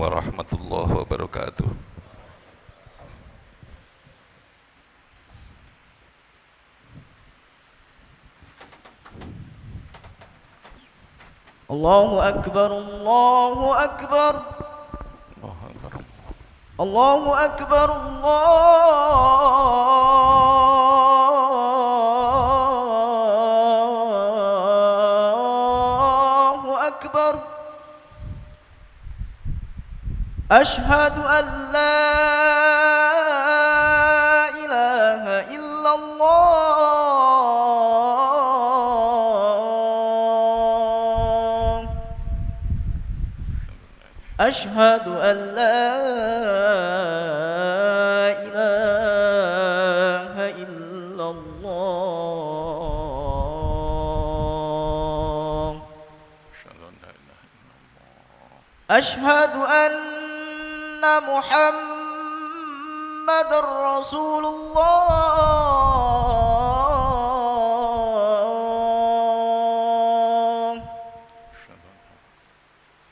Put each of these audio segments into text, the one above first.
warahmatullahi wabarakatuh. Allahu Akbar, Allahu Akbar, Allahu Akbar, Allahu Akbar. Ashhadu an la ilaha illallah. Ashhadu an la ilaha illallah. Ashhadu anna Muhammadar Rasulullah.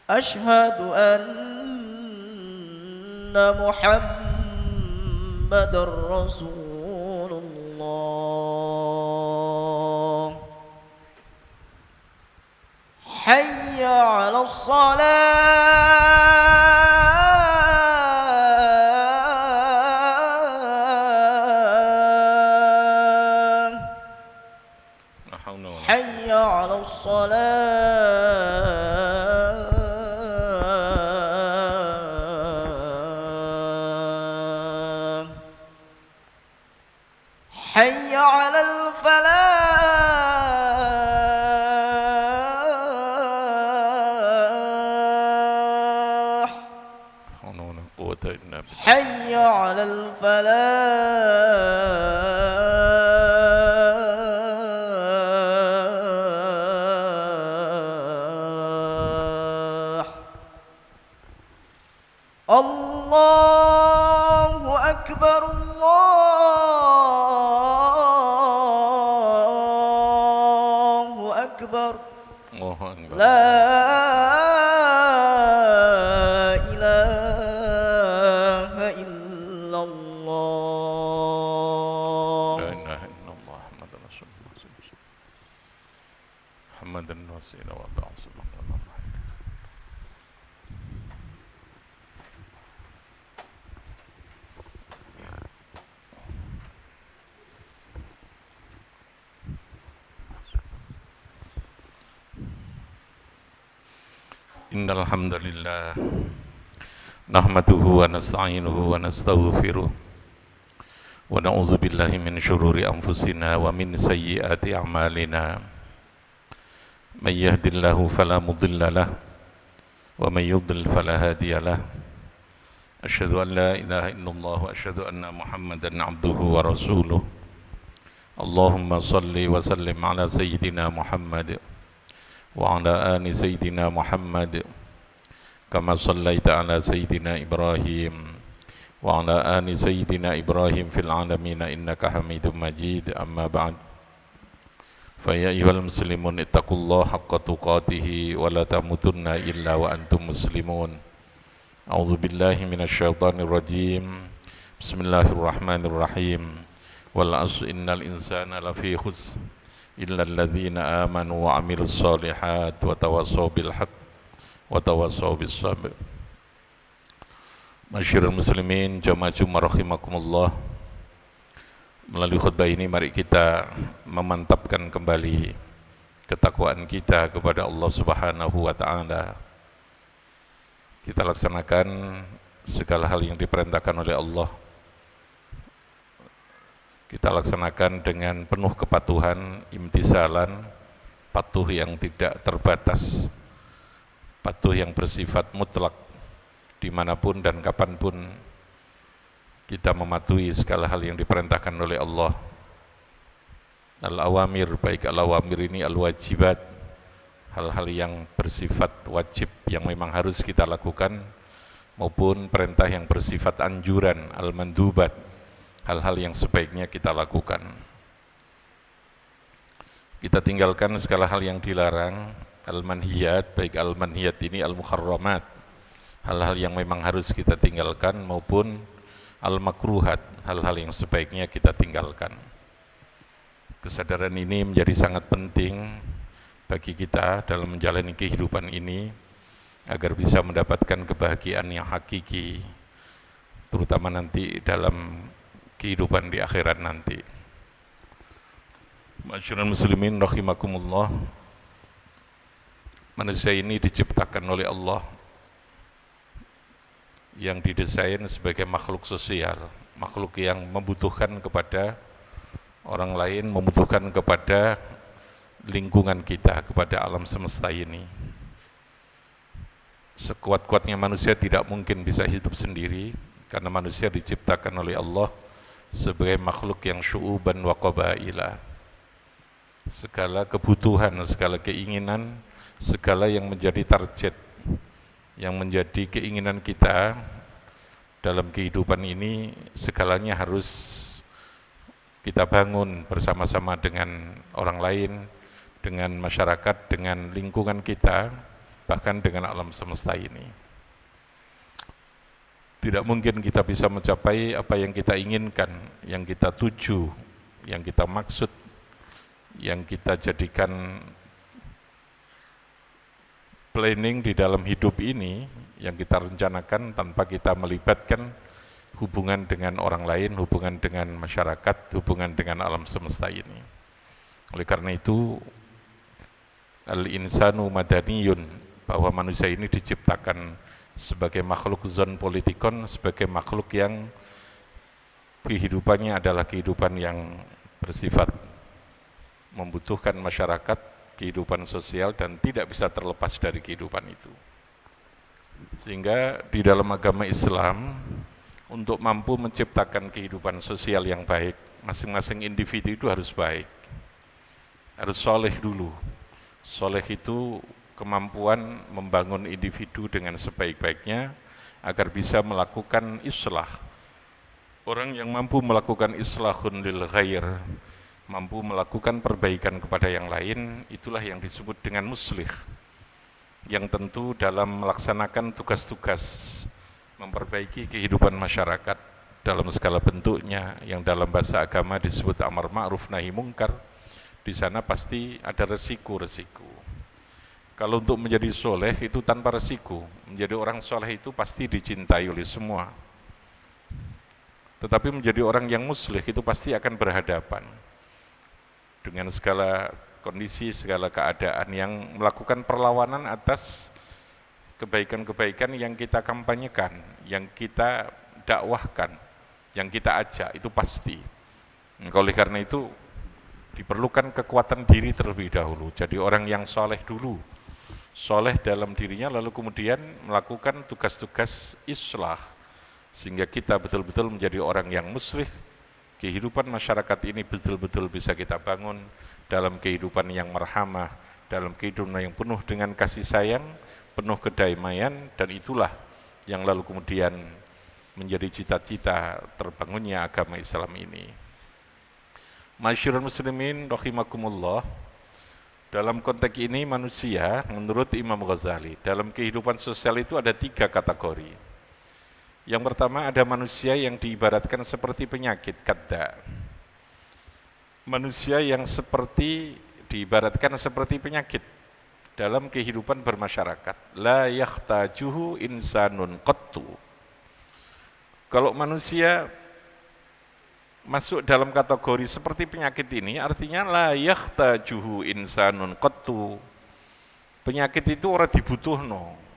Ashhadu anna Muhammadar Rasulullah. Hayya 'alas salah. حي على الصلاة حي على الفلاح حي على الفلاح. Allahu Akbar, Allahu Akbar. La ilaha illallah. La ilaha illallah Muhammadur Rasulullah. Muhammadan Rasulullah wa ba'asallahu. Innal hamdalillah nahmaduhu wa nasta'inuhu wa nastaghfiruh wa na'udzu billahi min syururi anfusina wa min sayyiati a'malina. May yahdihillahu fala mudilla lahu wa may yudlil fala hadiya lahu. Asyhadu an la ilaha illallah wa asyhadu anna Muhammadan 'abduhu wa rasuluh. Allahumma shalli wa sallim ala sayyidina Muhammad wa ala ali sayyidina Muhammad kama sallaita ala sayyidina Ibrahim wa ala ali sayyidina Ibrahim fil alamin innaka Hamidum Majid. Amma ba'd. Fa ya ayyuhal muslimun ittaqullaha haqqa tuqatih wa la tamutunna illa wa antum muslimun. A'udzu billahi minasyaitonir rajim. Bismillahirrahmanirrahim. Wal 'asri innal insana lafi khusr illa alladhina amanu wa 'amilus shalihat wa tawassaw bil haqq wa tawassaw bis sabr. Masyarul muslimin jamaah Jumat rahimakumullah. Melalui khutbah ini mari kita memantapkan kembali ketakwaan kita kepada Allah Subhanahu wa taala. Kita laksanakan segala hal yang diperintahkan oleh Allah. Kita laksanakan dengan penuh kepatuhan, imtisalan, patuh yang tidak terbatas, patuh yang bersifat mutlak, dimanapun dan kapanpun kita mematuhi segala hal yang diperintahkan oleh Allah. Al-awamir, baik al-awamir ini al-wajibat, hal-hal yang bersifat wajib yang memang harus kita lakukan, maupun perintah yang bersifat anjuran, al-mandubat, hal-hal yang sebaiknya kita lakukan. Kita tinggalkan segala hal yang dilarang, al-manhiyat, baik al-manhiyat ini al-muharramat, hal-hal yang memang harus kita tinggalkan maupun al-makruhat, hal-hal yang sebaiknya kita tinggalkan. Kesadaran ini menjadi sangat penting bagi kita dalam menjalani kehidupan ini agar bisa mendapatkan kebahagiaan yang hakiki, terutama nanti dalam kehidupan di akhirat nanti. Masyarul muslimin rahimakumullah, manusia ini diciptakan oleh Allah yang didesain sebagai makhluk sosial, makhluk yang membutuhkan kepada orang lain, membutuhkan kepada lingkungan kita, kepada alam semesta ini. Sekuat-kuatnya manusia tidak mungkin bisa hidup sendiri, karena manusia diciptakan oleh Allah sebagai makhluk yang syu'uban wa qabaila. Segala kebutuhan, segala keinginan, segala yang menjadi target, yang menjadi keinginan kita dalam kehidupan ini, segalanya harus kita bangun bersama-sama dengan orang lain, dengan masyarakat, dengan lingkungan kita, bahkan dengan alam semesta ini. Tidak mungkin kita bisa mencapai apa yang kita inginkan, yang kita tuju, yang kita maksud, yang kita jadikan planning di dalam hidup ini, yang kita rencanakan tanpa kita melibatkan hubungan dengan orang lain, hubungan dengan masyarakat, hubungan dengan alam semesta ini. Oleh karena itu, al-insanu madaniyun, bahwa manusia ini diciptakan sebagai makhluk zon politikon, sebagai makhluk yang kehidupannya adalah kehidupan yang bersifat membutuhkan masyarakat, kehidupan sosial, dan tidak bisa terlepas dari kehidupan itu. Sehingga di dalam agama Islam, untuk mampu menciptakan kehidupan sosial yang baik, masing-masing individu itu harus baik, harus soleh dulu. Soleh itu kemampuan membangun individu dengan sebaik-baiknya agar bisa melakukan islah. Orang yang mampu melakukan islahun lil ghair, mampu melakukan perbaikan kepada yang lain, itulah yang disebut dengan muslih, yang tentu dalam melaksanakan tugas-tugas memperbaiki kehidupan masyarakat dalam segala bentuknya, yang dalam bahasa agama disebut amar ma'ruf nahi mungkar, di sana pasti ada resiko-resiko. Kalau untuk menjadi soleh itu tanpa resiko, menjadi orang soleh itu pasti dicintai oleh semua. Tetapi menjadi orang yang muslih itu pasti akan berhadapan dengan segala kondisi, segala keadaan yang melakukan perlawanan atas kebaikan-kebaikan yang kita kampanyekan, yang kita dakwahkan, yang kita ajak, itu pasti. Oleh karena itu diperlukan kekuatan diri terlebih dahulu. Jadi orang yang soleh dulu, soleh dalam dirinya, lalu kemudian melakukan tugas-tugas islah, sehingga kita betul-betul menjadi orang yang muslih. Kehidupan masyarakat ini betul-betul bisa kita bangun dalam kehidupan yang marhamah, dalam kehidupan yang penuh dengan kasih sayang, penuh kedamaian, dan itulah yang lalu kemudian menjadi cita-cita terbangunnya agama Islam ini. Masyarul muslimin rahimakumullah, dalam konteks ini manusia, menurut Imam Ghazali, dalam kehidupan sosial itu ada 3 kategori. Yang pertama, ada manusia yang diibaratkan seperti penyakit, kadda. Manusia yang diibaratkan seperti penyakit dalam kehidupan bermasyarakat. La yakhtajuhu insanun qattu. Kalau manusia masuk dalam kategori seperti penyakit ini, artinya la yakhtajuhu insanun qattu. Penyakit itu orang dibutuhno.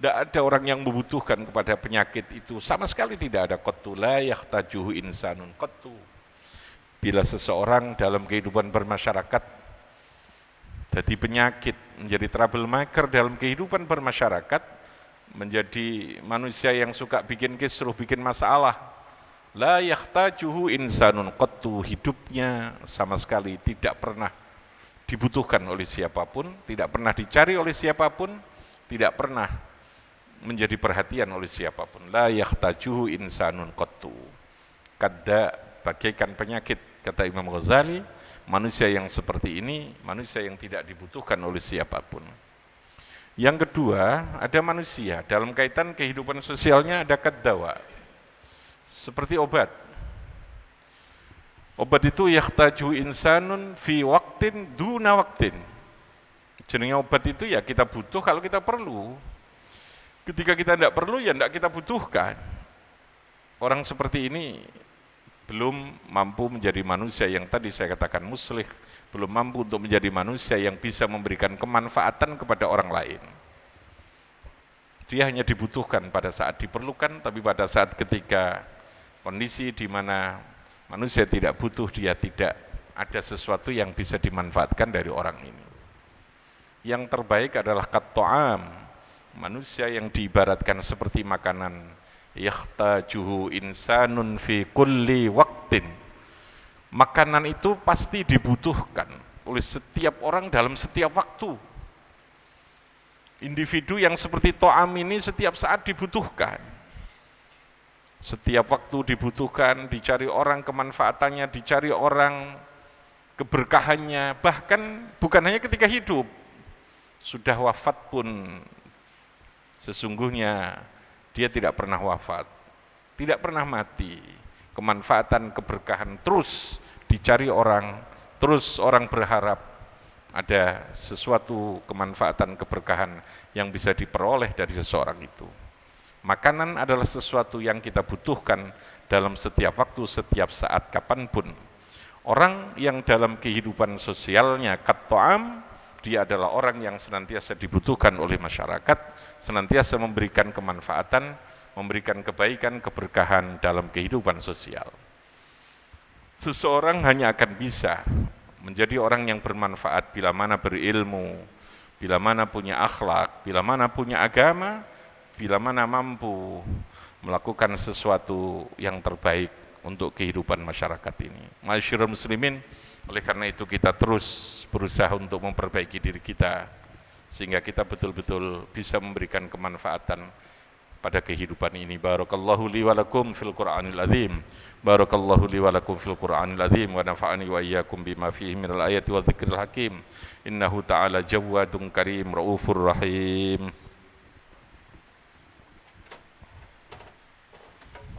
Tidak ada orang yang membutuhkan kepada penyakit itu, sama sekali tidak ada. Qattu la yakhtajuhu insanun qattu. Bila seseorang dalam kehidupan bermasyarakat jadi penyakit, menjadi troublemaker dalam kehidupan bermasyarakat, menjadi manusia yang suka bikin kisruh, bikin masalah, la yakhtajuhu insanun qattu, hidupnya sama sekali tidak pernah dibutuhkan oleh siapapun, tidak pernah dicari oleh siapapun, tidak pernah menjadi perhatian oleh siapapun. La yakhtajuhu insanun qattu. Kadda, bagaikan penyakit, kata Imam Ghazali. Manusia yang seperti ini, manusia yang tidak dibutuhkan oleh siapapun. Yang kedua, ada manusia. Dalam kaitan kehidupan sosialnya ada kaddawa. Seperti obat. Obat itu yahtaju insanun fi waqtin duna waqtin. Jenenge obat itu ya kita butuh kalau kita perlu. Ketika kita tidak perlu ya tidak kita butuhkan. Orang seperti ini belum mampu menjadi manusia yang tadi saya katakan muslih, belum mampu untuk menjadi manusia yang bisa memberikan kemanfaatan kepada orang lain. Dia hanya dibutuhkan pada saat diperlukan, tapi pada saat ketika kondisi di mana manusia tidak butuh, dia tidak ada sesuatu yang bisa dimanfaatkan dari orang ini. Yang terbaik adalah kat-ta'am, manusia yang diibaratkan seperti makanan. Yahtajuhu insanun fi kulli waqtin. Makanan itu pasti dibutuhkan oleh setiap orang dalam setiap waktu. Individu yang seperti to'am ini setiap saat dibutuhkan. Setiap waktu dibutuhkan, dicari orang kemanfaatannya, dicari orang keberkahannya, bahkan bukan hanya ketika hidup. Sudah wafat pun sesungguhnya dia tidak pernah wafat, tidak pernah mati. Kemanfaatan, keberkahan terus dicari orang, terus orang berharap ada sesuatu kemanfaatan, keberkahan yang bisa diperoleh dari seseorang itu. Makanan adalah sesuatu yang kita butuhkan dalam setiap waktu, setiap saat, kapanpun. Orang yang dalam kehidupan sosialnya kat-ta'am, dia adalah orang yang senantiasa dibutuhkan oleh masyarakat, senantiasa memberikan kemanfaatan, memberikan kebaikan, keberkahan dalam kehidupan sosial. Seseorang hanya akan bisa menjadi orang yang bermanfaat bila mana berilmu, bila mana punya akhlak, bila mana punya agama, bila mana mampu melakukan sesuatu yang terbaik untuk kehidupan masyarakat ini. Ma'asyiral muslimin, oleh karena itu kita terus berusaha untuk memperbaiki diri kita sehingga kita betul-betul bisa memberikan kemanfaatan pada kehidupan ini. Barakallahu li wa lakum fil Qur'anil azim. Barakallahu li wa lakum fil Qur'anil azim wa nafa'ani wa iyyakum bima fihi minal ayati wa dzikril hakim. Innahu ta'ala jawadun karim raufur rahim.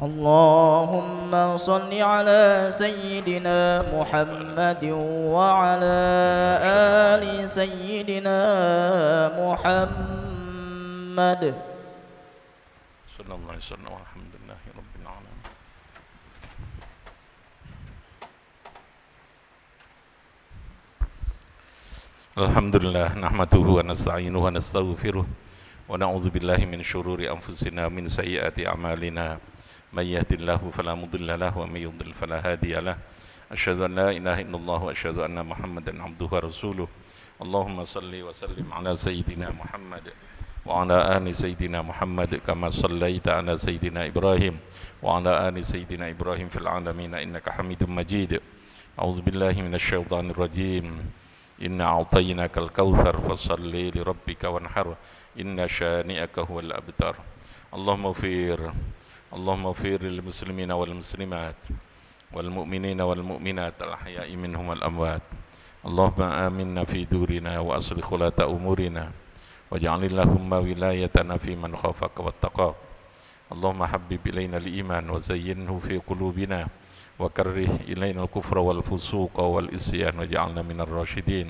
اللهم صل على سيدنا محمد وعلى آل سيدنا محمد صلى الله عليه وسلم والحمد لله رب العالمين. Alhamdulillah nahmaduhu wa nasta'inuhu wa nastaghfiruh wa na'udzu billahi min syururi anfusina min sayyiati a'malina. من يهد الله فلا مضل له ومن يضلل فلا هادي له أشهد أن لا إله إلا الله وأشهد أن محمدا عبده ورسوله اللهم صل وسلم على سيدنا محمد وعلى آل سيدنا محمد كما صليت على سيدنا إبراهيم وعلى آل سيدنا إبراهيم في العالمين إنك حميد مجيد أعوذ بالله من الشيطان الرجيم إنا أعطيناك الكوثر فصل لربك وانحر إن شانئك هو الأبتر اللهم اغفر للمسلمين والمسلمات والمؤمنين والمؤمنات الأحياء منهم والأموات اللهم آمنا في دورنا وأصلح ولاة أمورنا واجعل اللهم ولايتنا في من خافك واتقاك اللهم حبب إلينا الإيمان وزينه في قلوبنا وكره إلينا الكفر والفسوق والعصيان واجعلنا من الراشدين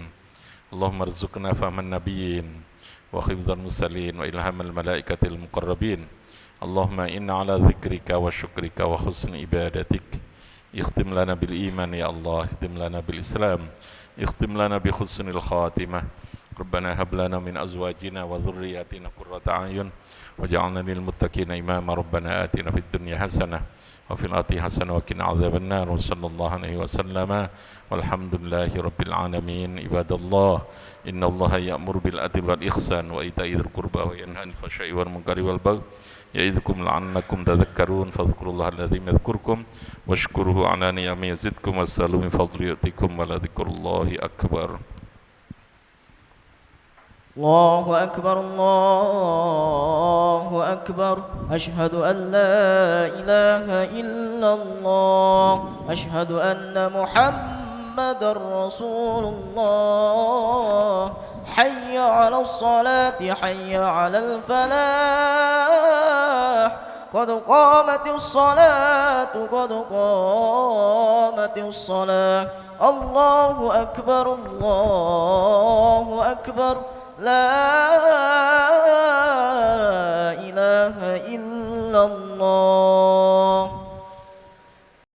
اللهم ارزقنا فهم النبيين وحفظ المرسلين وإلهام الملائكة المقربين اللهم إنا على ذكرك وشكرك وحسن عبادتك اختم لنا بالإيمان يا الله اختم لنا بالإسلام اختم لنا بحسن الخاتمة ربنا هب لنا من أزواجنا وذرياتنا قرة أعين واجعلنا للمتقين إماما ربنا آتنا في الدنيا حسنة وفي الآخرة حسنة وقنا عذاب النار وصلى الله عليه وسلم والحمد لله رب العالمين عباد الله إن الله يأمر بالعدل والإحسان وإيتاء ذي القربى وينهى عن الفحشاء والمنكر والبغي يعظكم لعلكم تذكرون فاذكروا الله الذي يذكركم واشكروه على نعمه يزدكم واسألوا من فضله يؤتكم ولذكر الله أكبر. الله أكبر الله أكبر أشهد أن لا إله إلا الله أشهد أن محمد رسول الله حي على الصلاة حي على الفلاح قد قامت الصلاة قد قامت الصلاة الله أكبر الله أكبر لا إله إلا الله